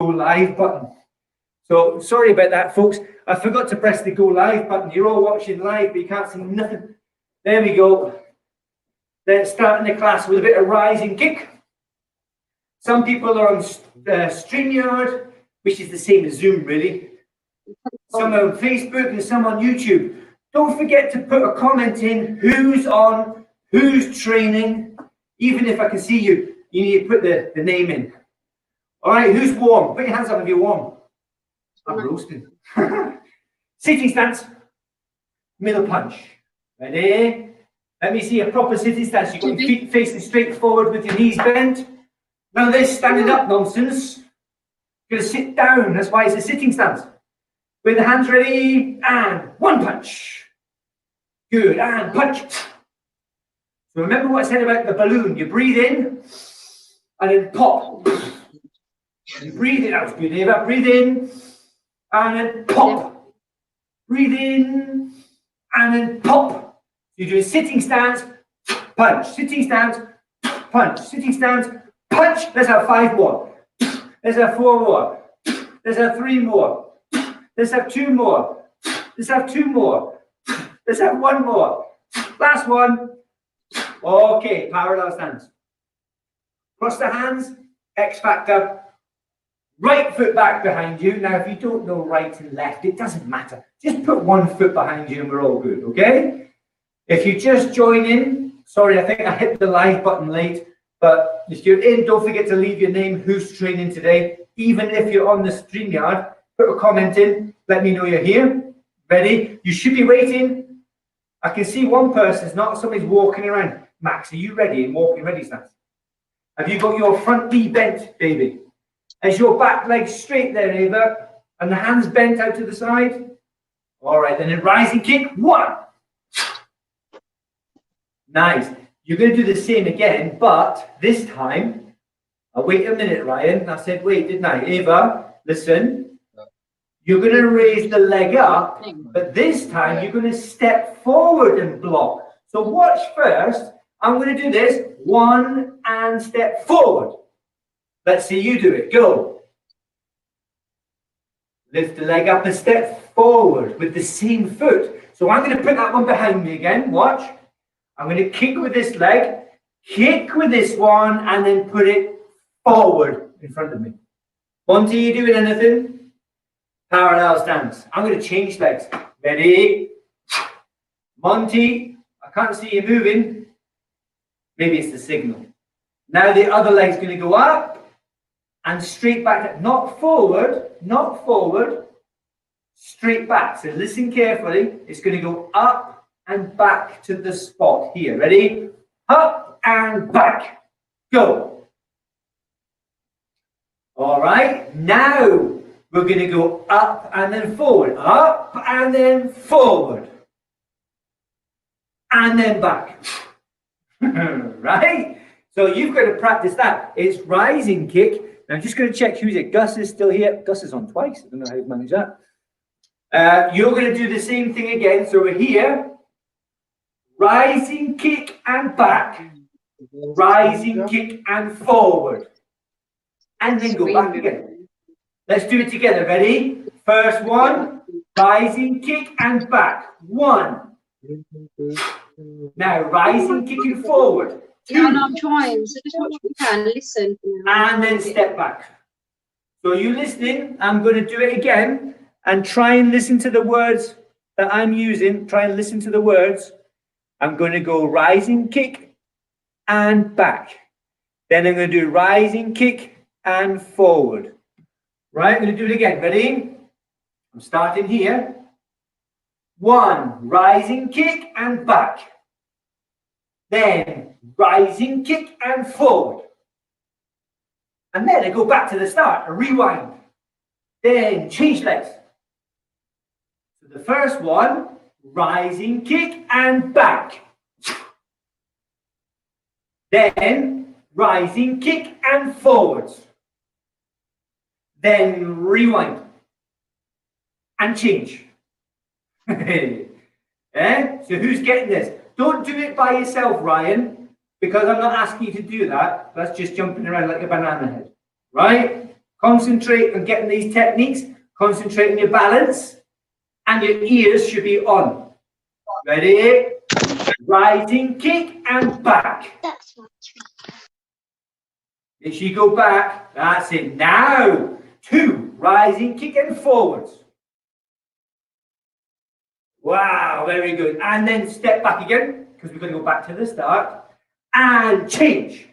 go live button. So sorry about that, folks. I forgot to press the go live button. You're all watching live, but you can't see nothing. There we go. Let's start in the class with a bit of rising kick. Some people are on STREAMYARD, which is the same as Zoom, really. Some are on Facebook and some on YouTube. Don't forget to put a comment in who's on, who's training. Even if I can see you, you need to put the name in. All right, who's warm? Put your hands up if you're warm. I'm roasting. Sitting stance, middle punch. Ready? Let me see a proper sitting stance. You've got your feet facing straight forward with your knees bent. None of this standing up nonsense. You're going to sit down. That's why it's a sitting stance. With the hands ready, and one punch. Good, and punch. So remember what I said about the balloon. You breathe in, and then pop. And breathe in. That was good, Eva. Breathe in, and then pop. Breathe in, and then pop. You do a sitting stance, punch. Sitting stance, punch. Sitting stance, punch. Let's have 5 more. Let's have 4 more. Let's have 3 more. Let's have 2 more. Let's have 2 more. Let's have 1 more. Last one. Okay, parallel stance. Cross the hands, X factor. Right foot back behind you. Now, if you don't know right and left, it doesn't matter. Just put 1 foot behind you and we're all good, okay? If you just join in, sorry, I think I hit the live button late, but if you're in, don't forget to leave your name, who's training today. Even if you're on the StreamYard, put a comment in, let me know you're here. Ready? You should be waiting. I can see one person, it's not somebody's walking around. Max, are you ready in walking ready stance? Have you got your front knee bent, baby? Is your back leg straight there, Eva? And the hands bent out to the side? All right, then in rising kick, 1. Nice. You're going to do the same again, but this time, wait a minute, Ryan. I said wait, didn't I? Eva, listen. You're going to raise the leg up, but this time you're going to step forward and block. So watch first. I'm going to do this. 1 and step forward. Let's see you do it. Go. Lift the leg up and step forward with the same foot. So I'm going to put that one behind me again. Watch. I'm going to kick with this leg, kick with this one, and then put it forward in front of me. Monty, you doing anything? Parallel stance. I'm going to change legs. Ready? Monty, I can't see you moving. Maybe it's the signal. Now the other leg's going to go up and straight back. Not forward, not forward. Straight back. So listen carefully. It's going to go up and back to the spot here. Ready? Up and back. Go. All right. Now we're going to go up and then forward. Up and then forward. And then back. Right? So you've got to practice that. It's rising kick. Now I'm just going to check who's it. Gus is still here. Gus is on twice. I don't know how to manage that. You're going to do the same thing again. So we're here. Rising kick and back. Rising kick and forward. And then go back again. Let's do it together. Ready? First one. Rising kick and back. 1. Now rising kicking forward. 2. Yeah, no, I'm trying. So just watch what you can. Listen. And then step back. So you listening? I'm going to do it again. And try and listen to the words that I'm using. Try and listen to the words. I'm going to go rising kick and back. Then I'm going to do rising kick and forward. Right, I'm going to do it again. Ready? I'm starting here. 1, rising kick and back. Then rising kick and forward. And then I go back to the start, a rewind. Then change legs. So the first one, rising kick and back. Then rising kick and forwards. Then rewind and change. So who's getting this? Don't do it by yourself, Ryan, because I'm not asking you to do that. That's just jumping around like a banana head, right? Concentrate on getting these techniques. Concentrate on your balance. And your ears should be on. Ready? Rising kick and back. That's my treat. Make sure you go back. That's it. Now, 2. Rising kick and forwards. Wow, very good. And then step back again, because we're going to go back to the start. And change.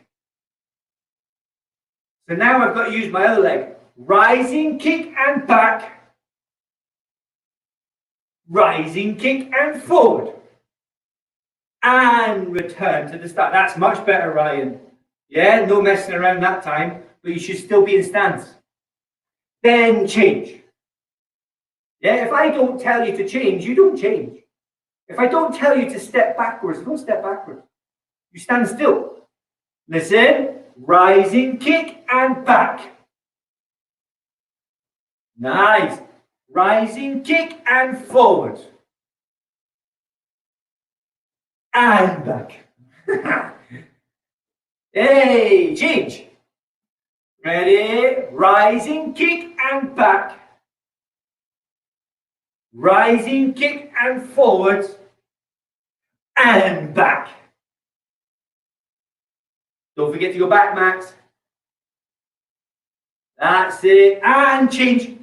So now I've got to use my other leg. Rising kick and back. Rising kick and forward. And return to the start. That's much better, Ryan. Yeah, no messing around that time, but you should still be in stance. Then change. Yeah, if I don't tell you to change, you don't change. If I don't tell you to step backwards, don't step backwards. You stand still. Listen, rising kick and back. Nice. Rising kick and forward. And back. Hey, change. Ready? Rising kick and back. Rising kick and forwards. And back. Don't forget to go back, Max. That's it. And change.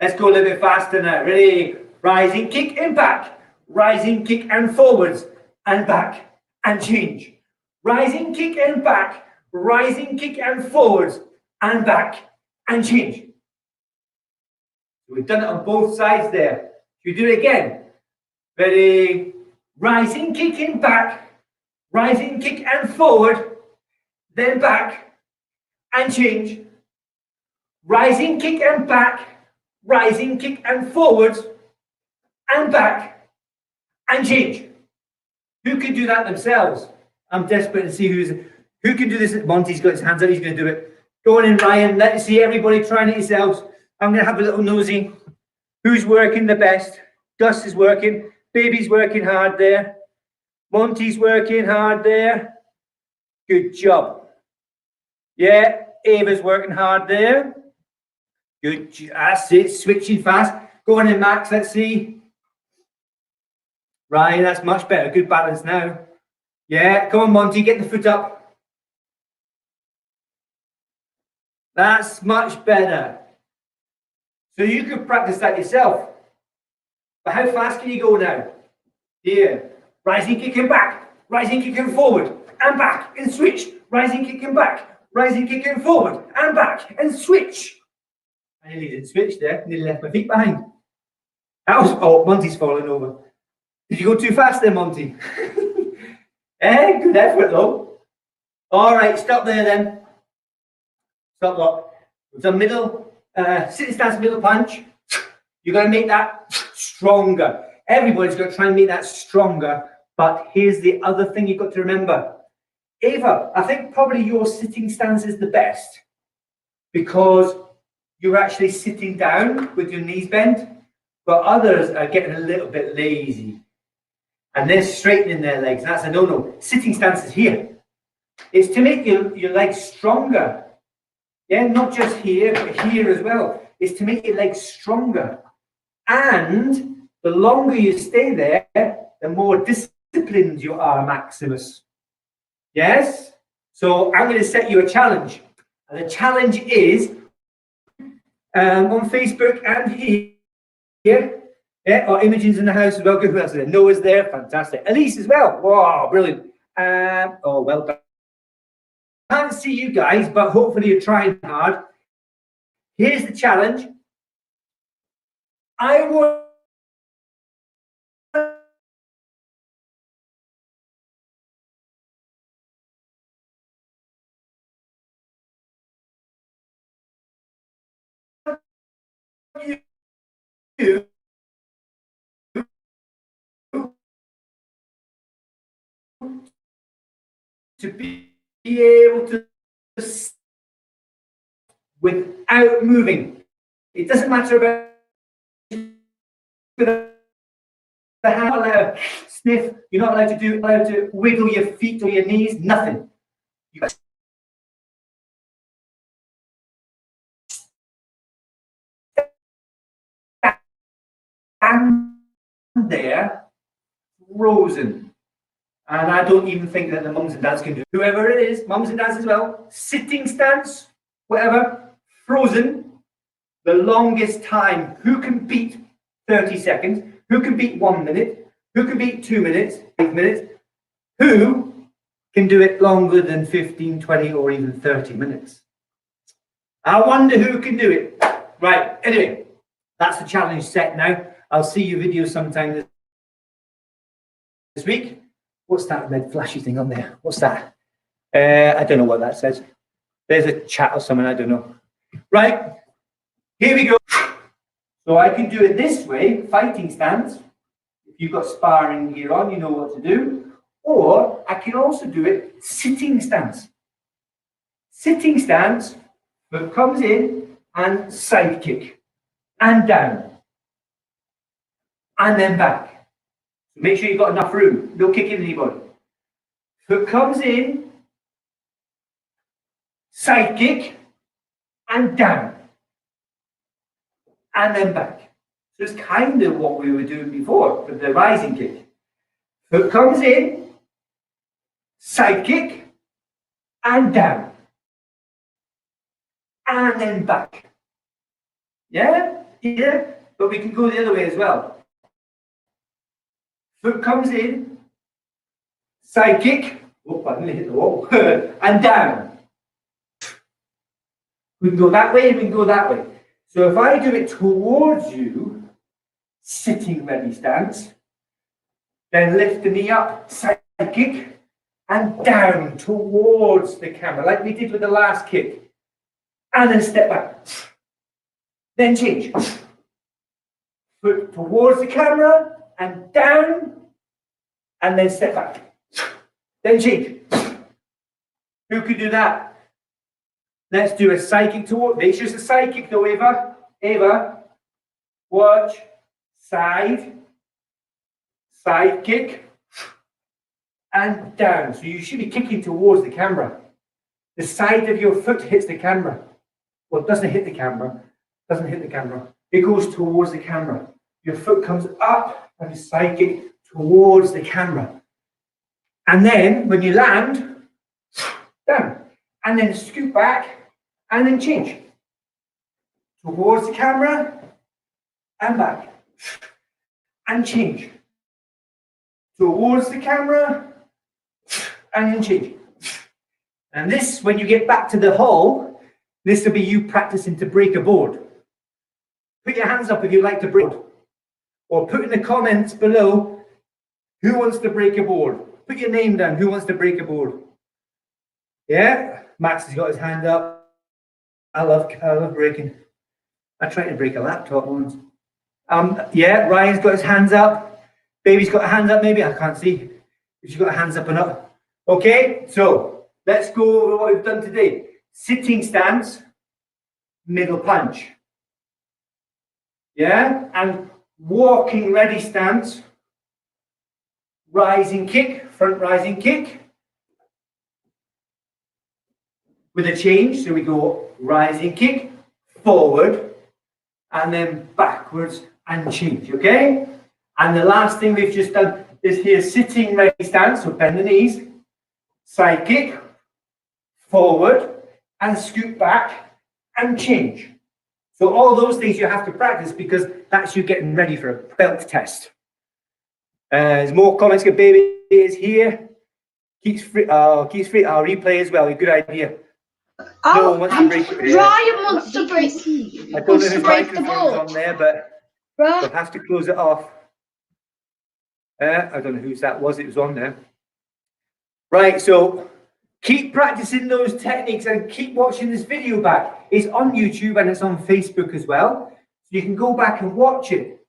Let's go a little bit faster now. Ready? Rising kick and back. Rising kick and forwards. And back. And change. Rising kick and back. Rising kick and forwards. And back. And change. We've done it on both sides there. Should we do it again? Ready? Rising kick and back. Rising kick and forward. Then back. And change. Rising kick and back. Rising kick and forwards. And back. And change. Who can do that themselves? I'm desperate to see who can do this. Monty's got his hands up. He's going to do it. Go on in, Ryan. Let's see everybody trying it yourselves. I'm going to have a little nosy. Who's working the best? Gus is working. Baby's working hard there. Monty's working hard there. Good job. Yeah, Ava's working hard there. Good. That's it. Switching fast. Go on in, Max. Let's see. Right, that's much better. Good balance now. Yeah, come on, Monty. Get the foot up. That's much better. So you could practice that yourself. But how fast can you go now? Here. Rising, kicking back. Rising, kicking forward. And back. And switch. Rising, kicking back. Rising, kicking forward. And back. And switch. I nearly didn't switch there. Nearly left my feet behind. That was... Oh, Monty's falling over. Did you go too fast there, Monty? Good effort, though. All right, stop there then. Stop what? It's a middle... sitting stance middle punch. You're going to make that stronger. Everybody's going to try and make that stronger. But here's the other thing you've got to remember. Ava, I think probably your sitting stance is the best because you're actually sitting down with your knees bent, but others are getting a little bit lazy and they're straightening their legs. That's a no-no. Sitting stance is here. It's to make your legs stronger. Yeah, not just here, but here as well. It's to make your legs stronger. And the longer you stay there, the more disciplined you are, Maximus. Yes? So I'm going to set you a challenge. And the challenge is on Facebook and here. Yeah, or Imogen's in the house as well. Good. Who else is there? Noah's there. Fantastic. Elise as well. Wow, brilliant. Oh, well done. Can't see you guys, but hopefully you're trying hard. Here's the challenge. I want you to be able to without moving. It doesn't matter about the hand, allowed to sniff. You're not allowed to wiggle your feet or your knees. Nothing. You stand there frozen. And I don't even think that the mums and dads can do it. Whoever it is, mums and dads as well, sitting stance, whatever, frozen, the longest time. Who can beat 30 seconds? Who can beat 1 minute? Who can beat 2 minutes, 5 minutes? Who can do it longer than 15, 20, or even 30 minutes? I wonder who can do it. Right, anyway, that's the challenge set now. I'll see you video sometime this week. What's that red flashy thing on there? What's that? I don't know what that says. There's a chat or something, I don't know. Right, here we go. So I can do it this way, fighting stance. If you've got sparring gear on, you know what to do. Or I can also do it sitting stance. Sitting stance, but comes in and side kick and down and then back. Make sure you've got enough room. Don't kick in anybody. Foot comes in, side kick and down and then back. So it's kind of what we were doing before with the rising kick. Foot comes in, side kick and down and then back. Yeah? Yeah? But we can go the other way as well. Foot comes in, side kick, oh, I nearly hit the wall, and down. We can go that way and we can go that way. So if I do it towards you, sitting ready stance, then lift the knee up, side kick, and down towards the camera, like we did with the last kick. And then step back. Then change. Foot towards the camera and down, and then step back. Then change. Who could do that? Let's do a side kick toward. Make sure it's a side kick though, Ava. Ava, watch. Side kick, and down. So you should be kicking towards the camera. The side of your foot hits the camera. Well, it doesn't hit the camera. Doesn't hit the camera. It goes towards the camera. Your foot comes up and you side kick towards the camera. And then when you land, down. And then scoot back and then change. Towards the camera and back. And change. Towards the camera and then change. And this, when you get back to the hall, this will be you practicing to break a board. Put your hands up if you like to break, or put in the comments below who wants to break a board. Put your name down, who wants to break a board. Yeah, Max has got his hand up. I love breaking. I tried to break a laptop once. Yeah, Ryan's got his hands up. Baby's got her hands up, maybe. I can't see. She's got her hands up and up. Okay, so let's go over what we've done today. Sitting stance, middle punch. Yeah, and walking ready stance, rising kick, front rising kick. With a change, so we go rising kick, forward, and then backwards and change, okay? And the last thing we've just done is here, sitting ready stance, so bend the knees, side kick, forward, and scoot back, and change. So all those things you have to practice because that's you getting ready for a belt test. There's more comments, good baby is here. Keeps free, I'll replay as well, a good idea. No one wants to break it. Ryan wants to break. I don't know whose microphone's on there, but we'll have to close it off. I don't know whose that was, it was on there. Right, so keep practicing those techniques and keep watching this video back. It's on YouTube and it's on Facebook as well. So you can go back and watch it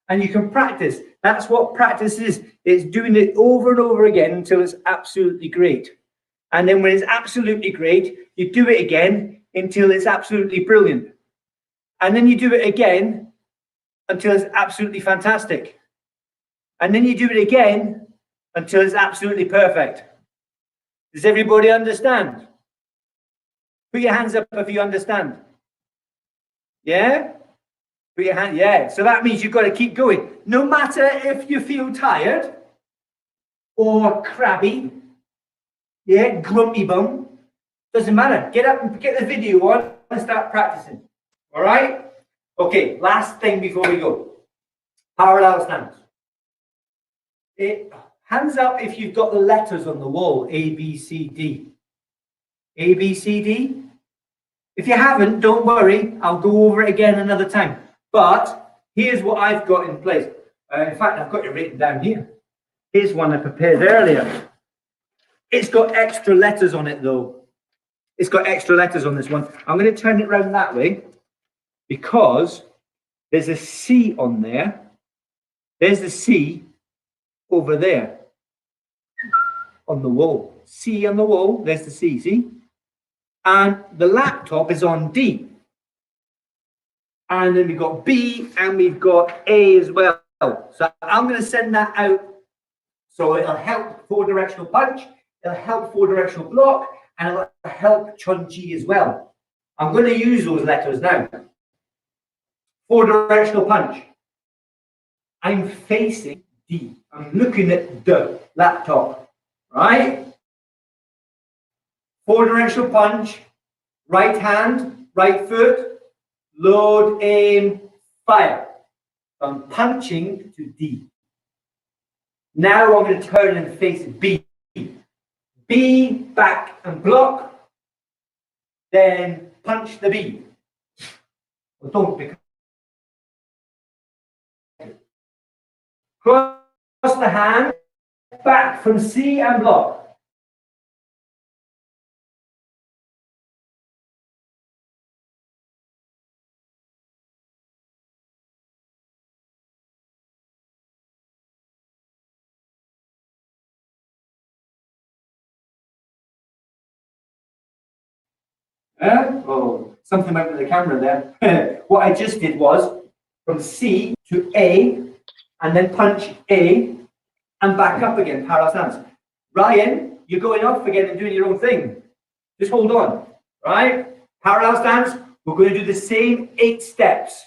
and you can practice. That's what practice is. It's doing it over and over again until it's absolutely great. And then when it's absolutely great, you do it again until it's absolutely brilliant. And then you do it again until it's absolutely fantastic. And then you do it again until it's absolutely perfect. Does everybody understand? Put your hands up if you understand. Yeah? Put Put your hand, yeah. So that means you've got to keep going. No matter if you feel tired or crabby, yeah, grumpy bum, doesn't matter. Get up and get the video on and start practicing. All right? Okay, last thing before we go. Parallel stance. Hands up if you've got the letters on the wall, A, B, C, D. A, B, C, D. If you haven't, don't worry. I'll go over it again another time. But here's what I've got in place. In fact, I've got it written down here. Here's one I prepared earlier. It's got extra letters on it, though. It's got extra letters on this one. I'm going to turn it around that way because there's a C on there. There's the C over there on the wall. C on the wall. There's the C, see? And the laptop is on D. And then we've got B and we've got A as well. So I'm going to send that out. So it'll help 4-directional punch, it'll help 4-directional block, and it'll help Chun-Chi as well. I'm going to use those letters now. 4-directional punch. I'm facing D. I'm looking at the laptop, right? 4-directional punch, right hand, right foot, load, aim, fire. I'm punching to D. Now I'm going to turn and face B. B, back and block. Then punch the B. Well, don't pick. Cross the hand, back from C and block. Oh, something went with the camera there. What I just did was from C to A and then punch A and back up again, parallel stance. Ryan, you're going off again and doing your own thing. Just hold on, right? Parallel stance, we're going to do the same 8 steps.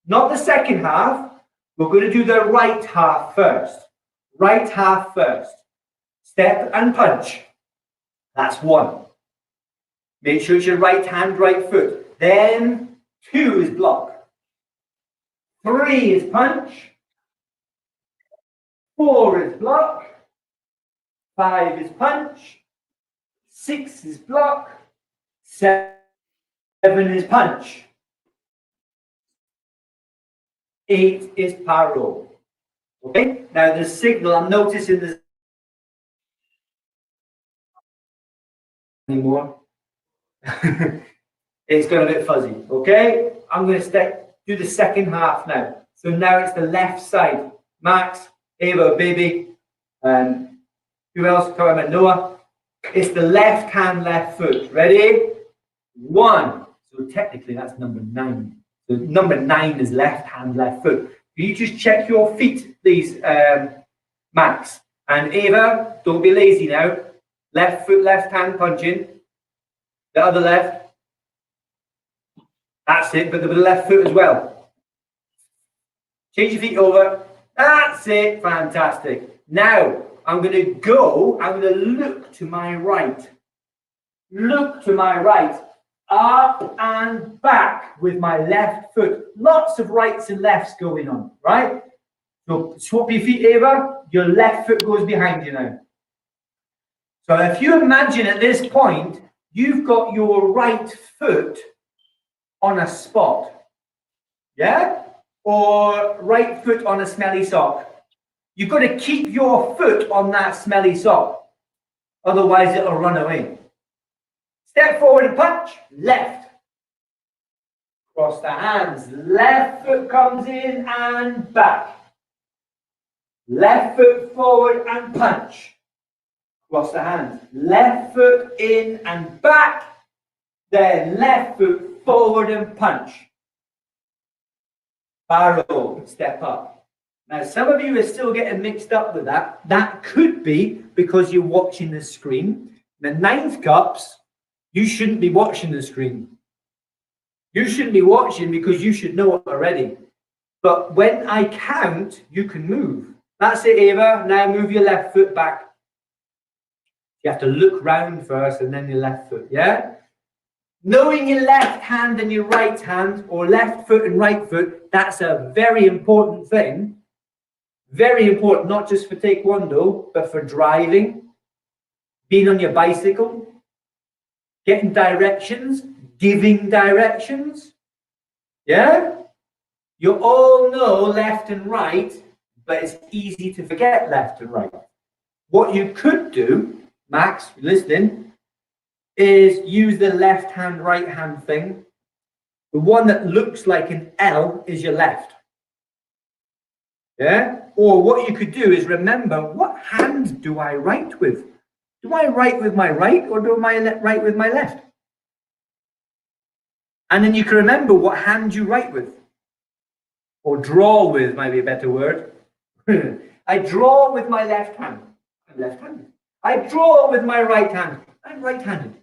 Not the second half, we're going to do the right half first. Right half first. Step and punch. That's 1. Make sure it's your right hand, right foot. Then 2 is block. 3 is punch. 4 is block. 5 is punch. 6 is block. 7 is punch. 8 is paro. Okay? Now the signal, I'm noticing this anymore. It's got a bit fuzzy. Okay? I'm going to do the second half now. So now it's the left side. Max, Ava, baby, and who else? Talking about Noah. It's the left hand, left foot. Ready? 1. So technically that's number 9. So number 9 is left hand, left foot. Can you just check your feet, please, Max? And Ava, don't be lazy now. Left foot, left hand punching. The other left. That's it, but with the left foot as well. Change your feet over. That's it. Fantastic. Now, I'm going to look to my right. Look to my right. Up and back with my left foot. Lots of rights and lefts going on, right? So swap your feet, Ava. Your left foot goes behind you now. So if you imagine at this point, you've got your right foot on a spot. Yeah? Or right foot on a smelly sock. You've got to keep your foot on that smelly sock. Otherwise, it'll run away. Step forward and punch. Left. Cross the hands. Left foot comes in and back. Left foot forward and punch. Cross the hands. Left foot in and back. Then left foot forward and punch. Barrow. Step up. Now, some of you are still getting mixed up with that. That could be because you're watching the screen. The 9th cups, you shouldn't be watching the screen. You shouldn't be watching because you should know it already. But when I count, you can move. That's it, Ava. Now move your left foot back. You have to look round first and then your left foot, yeah? Knowing your left hand and your right hand, or left foot and right foot, that's a very important thing. Very important, not just for taekwondo, but for driving, being on your bicycle, getting directions, giving directions. Yeah? You all know left and right, but it's easy to forget left and right. What you could do, Max, listening, is use the left hand, right hand thing. The one that looks like an L is your left. Yeah? Or what you could do is remember, what hand do I write with? Do I write with my right or do I write with my left? And then you can remember what hand you write with. Or draw with might be a better word. I draw with my left hand. I'm left-handed. I draw with my right hand. I'm right-handed.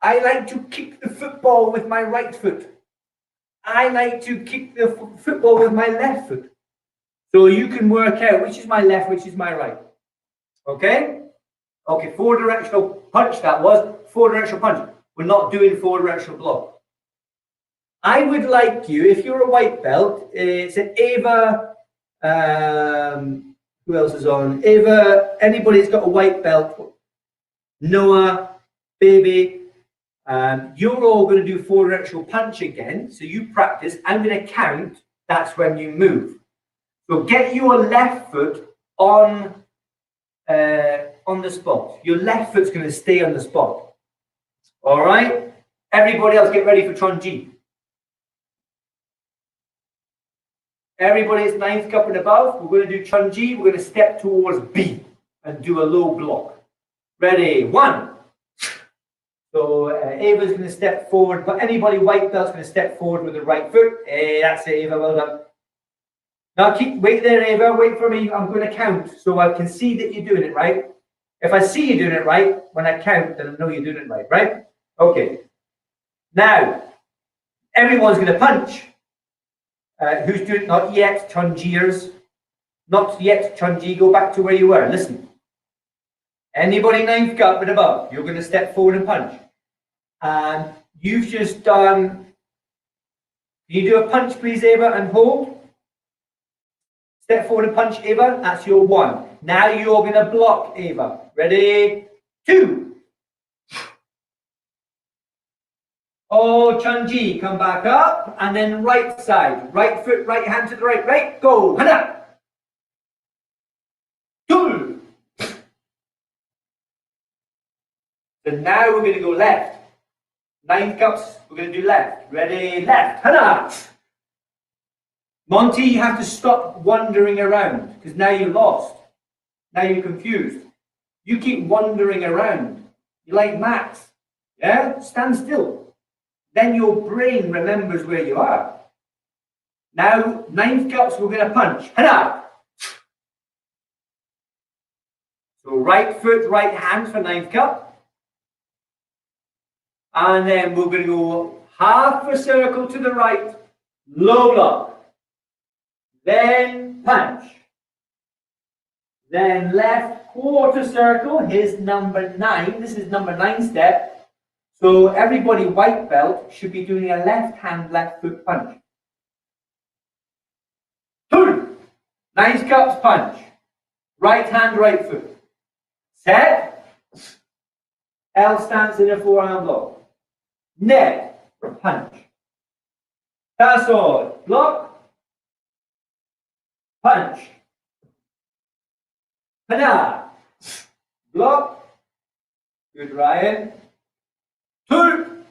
I like to kick the football with my right foot. I like to kick the football with my left foot. So you can work out which is my left, which is my right. Okay? Okay, four-directional punch that was. Four-directional punch. We're not doing four-directional block. I would like you, if you're a white belt, it's an Ava, who else is on? Ava, anybody that's got a white belt, Noah, Baby, you're all going to do four-directional punch again. So you practice. I'm going to count. That's when you move. So get your left foot on the spot. Your left foot's going to stay on the spot. All right? Everybody else get ready for Chonji. Everybody is ninth cup and above. We're going to do Chonji. We're going to step towards B and do a low block. Ready? 1. So Ava's going to step forward, but anybody white belt's going to step forward with the right foot. That's it, Ava. Well done. Now wait there, Ava. Wait for me. I'm going to count so I can see that you're doing it right. If I see you doing it right, when I count, then I know you're doing it right, right? Okay. Now, everyone's going to punch. Who's doing it? Not yet, Chonjiers. Not yet, Chonji. Go back to where you were. Listen. Anybody ninth cup and above, you're going to step forward and punch. And you've just done. Can you do a punch, please, Ava, and hold? Step forward and punch, Ava. That's your 1. Now you're going to block, Ava. Ready? 2. Oh, Chonji, come back up. And then right side. Right foot, right hand to the right. Right, go. Hana. 2. So now we're going to go left. 9 cups, we're going to do left. Ready? Left. Hana. Monty, you have to stop wandering around because now you're lost. Now you're confused. You keep wandering around. You're like Max. Yeah? Stand still. Then your brain remembers where you are. Now, 9 cups, we're going to punch. Hana! So right foot, right hand for 9th cup. And then we're going to go half a circle to the right, low block. Then punch. Then left quarter circle, here's number 9. This is number 9 step. So everybody white belt should be doing a left hand, left foot punch. 2. 9 cups punch. Right hand, right foot. Set. L stance in a forearm block. Net. Punch. That's all. Block. Punch. Hana. Block. Good, Ryan. 2.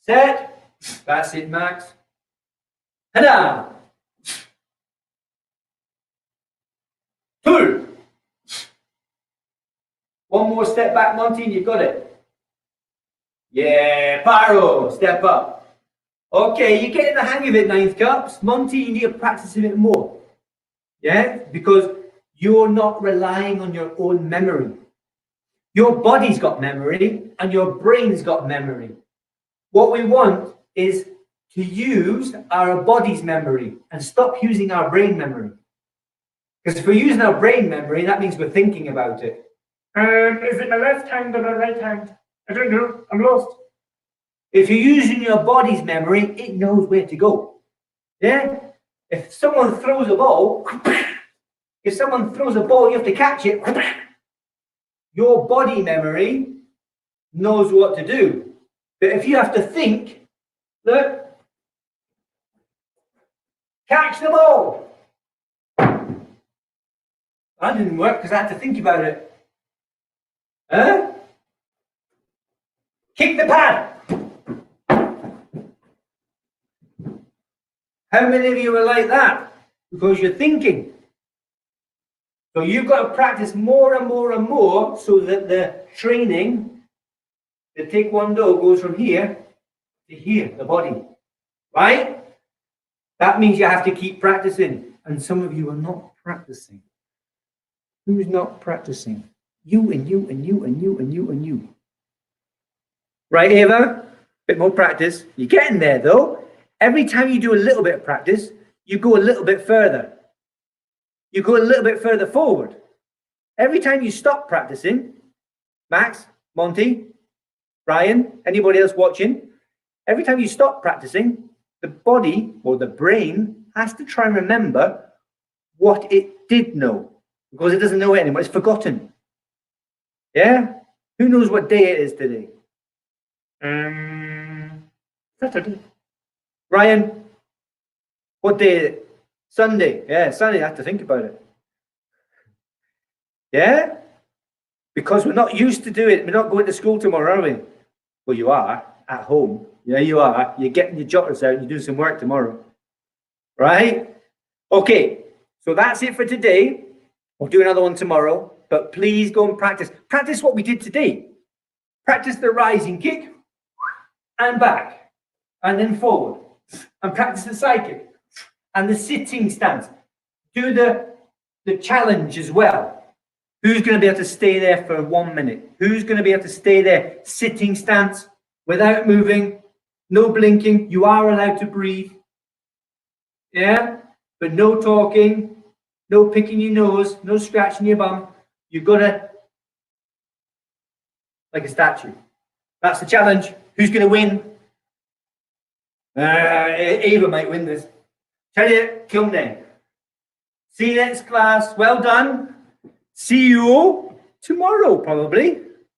Set. That's it, Max. Hana. 2. One more step back, Monty, and you've got it. Yeah, Paro, step up. Okay, you're getting the hang of it, 9th cups. Monty, you need to practice a bit more. Yeah, because you're not relying on your own memory. Your body's got memory and your brain's got memory. What we want is to use our body's memory and stop using our brain memory. Because if we're using our brain memory, that means we're thinking about it. Is it my left hand or my right hand? I don't know. I'm lost. If you're using your body's memory, it knows where to go. Yeah? If someone throws a ball, you have to catch it. Your body memory knows what to do. But if you have to think, look, catch the ball. That didn't work because I had to think about it. Huh? Kick the pad. How many of you are like that? Because you're thinking. So you've got to practice more and more and more so that the training, the taekwondo goes from here to here, the body. Right? That means you have to keep practicing. And some of you are not practicing. Who's not practicing? You and you and you and you and you and you. Right, Ava? Bit more practice. You're getting there though. Every time you do a little bit of practice, you go a little bit further. You go a little bit further forward. Every time you stop practicing, Max, Monty, Brian, anybody else watching, every time you stop practicing, the body or the brain has to try and remember what it did know. Because it doesn't know it anymore. It's forgotten. Yeah? Who knows what day it is today? Saturday. Ryan, what day is it? Sunday. Yeah, Sunday. I have to think about it. Yeah? Because we're not used to do it. We're not going to school tomorrow, are we? Well, you are at home. Yeah, you are. You're getting your jotters out and you're doing some work tomorrow. Right? Okay. So that's it for today. We'll do another one tomorrow. But please go and practice. Practice what we did today. Practice the rising kick and back and then forward. And practice the side kick and the sitting stance. Do the challenge as well. Who's going to be able to stay there for 1 minute? Who's going to be able to stay there sitting stance without moving, no blinking? You are allowed to breathe. Yeah? But no talking, no picking your nose, no scratching your bum. You've got to, like a statue. That's the challenge. Who's going to win? Ava might win this. Tell you, Kilmne. See you next class. Well done. See you tomorrow, probably.